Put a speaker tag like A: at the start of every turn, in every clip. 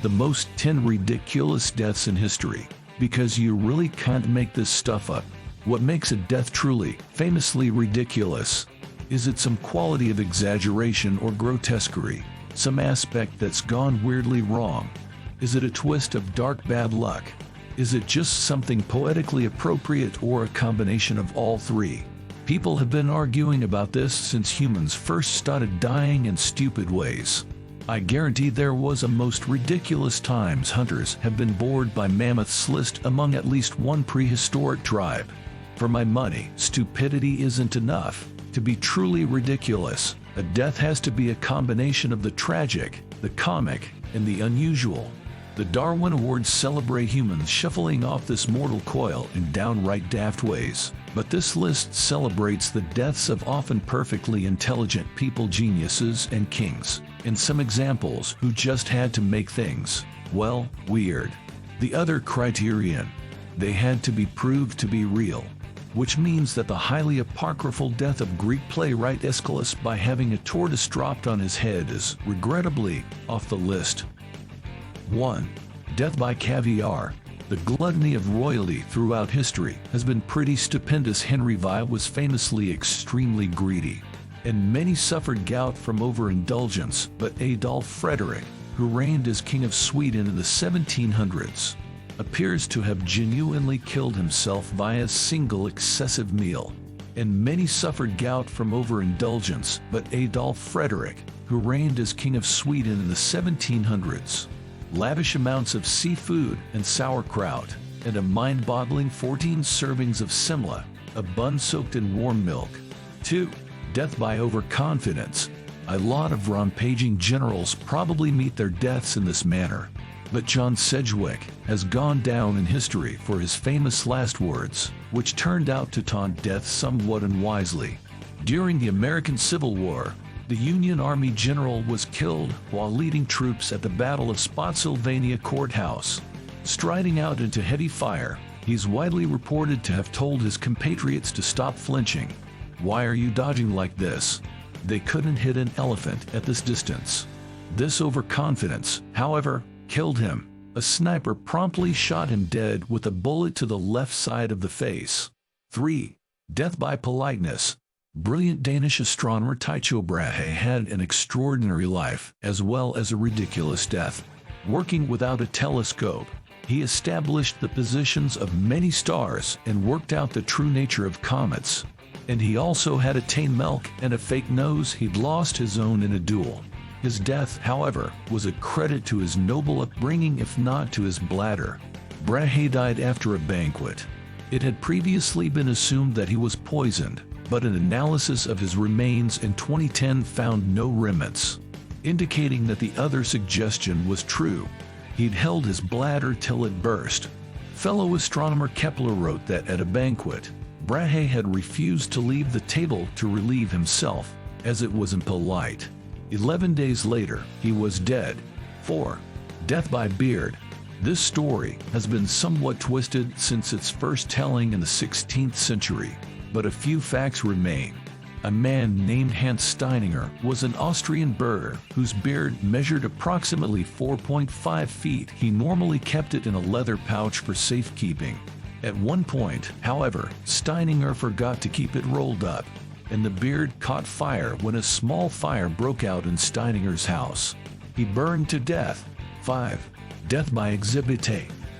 A: the most 10 ridiculous deaths in history, because you really can't make this stuff up. What makes a death truly, famously ridiculous? Is it some quality of exaggeration or grotesquery, some aspect that's gone weirdly wrong? Is it a twist of dark bad luck? Is it just something poetically appropriate or a combination of all three? People have been arguing about this since humans first started dying in stupid ways. I guarantee there was a most ridiculous times hunters have been bored by mammoths list among at least one prehistoric tribe. For my money, stupidity isn't enough. To be truly ridiculous, a death has to be a combination of the tragic, the comic, and the unusual. The Darwin Awards celebrate humans shuffling off this mortal coil in downright daft ways, but this list celebrates the deaths of often perfectly intelligent people, geniuses, and kings, and some examples who just had to make things, well, weird. The other criterion, they had to be proved to be real, which means that the highly apocryphal death of Greek playwright Aeschylus by having a tortoise dropped on his head is, regrettably, off the list. 1. Death by Caviar. The gluttony of royalty throughout history has been pretty stupendous. Henry VI was famously extremely greedy, and many suffered gout from overindulgence, but Adolf Frederick, who reigned as King of Sweden in the 1700s, appears to have genuinely killed himself via a single excessive meal. And many suffered gout from overindulgence, but Adolf Frederick, who reigned as King of Sweden in the 1700s, lavish amounts of seafood and sauerkraut, and a mind-boggling 14 servings of semla, a bun soaked in warm milk. 2. Death by overconfidence. A lot of rampaging generals probably meet their deaths in this manner, but John Sedgwick has gone down in history for his famous last words, which turned out to taunt death somewhat unwisely. During the American Civil War, the Union Army general was killed while leading troops at the Battle of Spotsylvania Courthouse. Striding out into heavy fire, he's widely reported to have told his compatriots to stop flinching. "Why are you dodging like this? They couldn't hit an elephant at this distance." This overconfidence, however, killed him. A sniper promptly shot him dead with a bullet to the left side of the face. 3. Death by politeness. Brilliant Danish astronomer Tycho Brahe had an extraordinary life as well as a ridiculous death. Working without a telescope, he established the positions of many stars and worked out the true nature of comets. And he also had a tame milk and a fake nose. He'd lost his own in a duel. His death, however, was a credit to his noble upbringing, if not to his bladder. Brahe died after a banquet. It had previously been assumed that he was poisoned, but an analysis of his remains in 2010 found no remnants, indicating that the other suggestion was true. He'd held his bladder till it burst. Fellow astronomer Kepler wrote that at a banquet, Brahe had refused to leave the table to relieve himself, as it was impolite. 11 days later, he was dead. 4. Death by beard. This story has been somewhat twisted since its first telling in the 16th century, but a few facts remain. A man named Hans Steininger was an Austrian burgher whose beard measured approximately 4.5 feet. He normally kept it in a leather pouch for safekeeping. At one point, however, Steininger forgot to keep it rolled up, and the beard caught fire when a small fire broke out in Steininger's house. He burned to death. 5. Death by exhibit.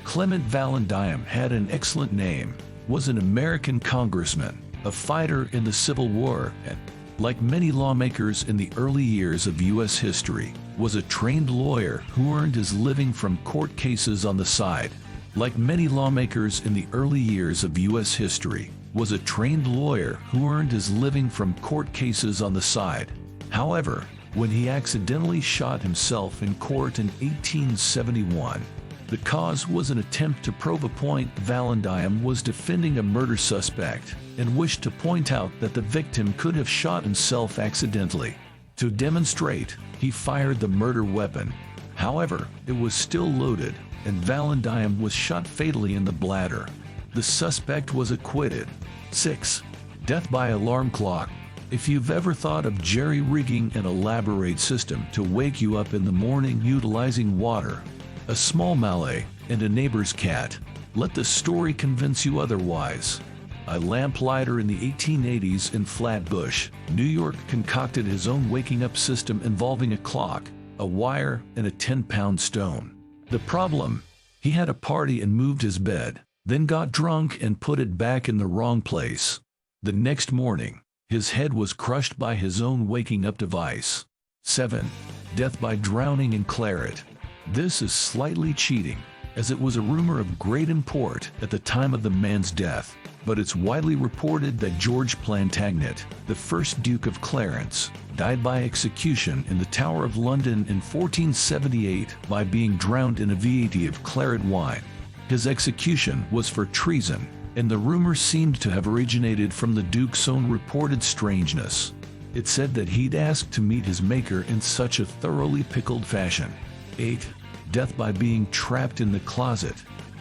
A: Clement Vallandigham had an excellent name, was an American congressman, a fighter in the Civil War, and, like many lawmakers in the early years of U.S. history, was a trained lawyer who earned his living from court cases on the side. Like many lawmakers in the early years of U.S. history, was a trained lawyer who earned his living from court cases on the side. However, when he accidentally shot himself in court in 1871, the cause was an attempt to prove a point. Vallandigham was defending a murder suspect and wished to point out that the victim could have shot himself accidentally. To demonstrate, he fired the murder weapon. However, it was still loaded, and Vallandigham was shot fatally in the bladder. The suspect was acquitted. 6. Death by alarm clock. If you've ever thought of jerry-rigging an elaborate system to wake you up in the morning utilizing water, a small Malay, and a neighbor's cat. Let the story convince you otherwise. A lamplighter in the 1880s in Flatbush, New York concocted his own waking up system involving a clock, a wire, and a 10-pound stone. The problem? He had a party and moved his bed, then got drunk and put it back in the wrong place. The next morning, his head was crushed by his own waking up device. 7. Death by drowning in claret. This is slightly cheating, as it was a rumor of great import at the time of the man's death, but it's widely reported that George Plantagenet, the first Duke of Clarence, died by execution in the Tower of London in 1478 by being drowned in a vat of claret wine. His execution was for treason, and the rumor seemed to have originated from the Duke's own reported strangeness. It said that he'd asked to meet his maker in such a thoroughly pickled fashion. 8. Death by being trapped in the closet.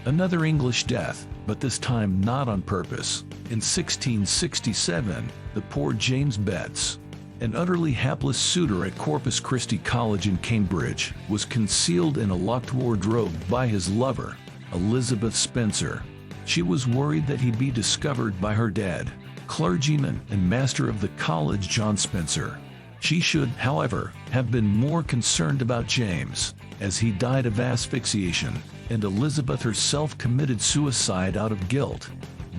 A: Another English death, but this time not on purpose. In 1667, the poor James Betts, an utterly hapless suitor at Corpus Christi College in Cambridge, was concealed in a locked wardrobe by his lover, Elizabeth Spencer. She was worried that he'd be discovered by her dad, clergyman and master of the college, John Spencer. She should, however, have been more concerned about James, as he died of asphyxiation, and Elizabeth herself committed suicide out of guilt.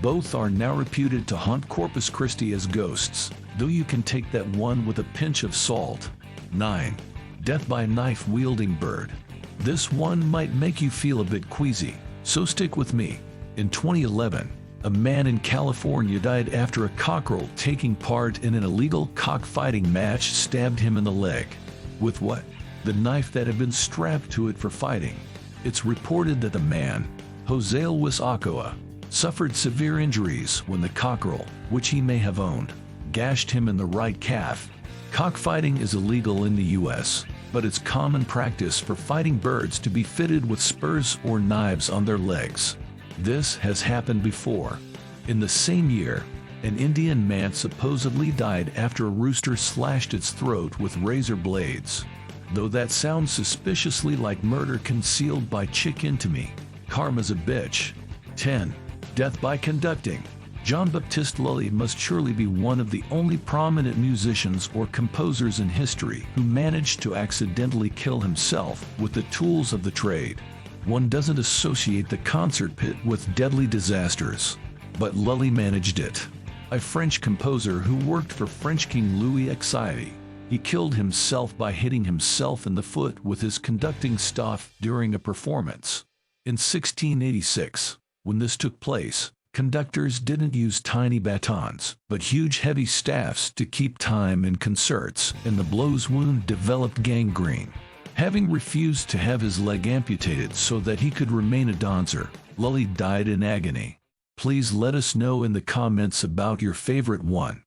A: Both are now reputed to haunt Corpus Christi as ghosts, though you can take that one with a pinch of salt. 9. Death by knife-wielding bird. This one might make you feel a bit queasy, so stick with me. In 2011, a man in California died after a cockerel taking part in an illegal cockfighting match stabbed him in the leg. With what? The knife that had been strapped to it for fighting. It's reported that the man, Jose Luis Ochoa, suffered severe injuries when the cockerel, which he may have owned, gashed him in the right calf. Cockfighting is illegal in the U.S., but it's common practice for fighting birds to be fitted with spurs or knives on their legs. This has happened before. In the same year, an Indian man supposedly died after a rooster slashed its throat with razor blades. Though that sounds suspiciously like murder concealed by chicken to me. Karma's a bitch. 10. Death by conducting. Jean-Baptiste Lully must surely be one of the only prominent musicians or composers in history who managed to accidentally kill himself with the tools of the trade. One doesn't associate the concert pit with deadly disasters, but Lully managed it. A French composer who worked for French King Louis XVI. He killed himself by hitting himself in the foot with his conducting staff during a performance. In 1686, when this took place, conductors didn't use tiny batons, but huge heavy staffs to keep time in concerts, and the blow's wound developed gangrene. Having refused to have his leg amputated so that he could remain a dancer, Lully died in agony. Please let us know in the comments about your favorite one.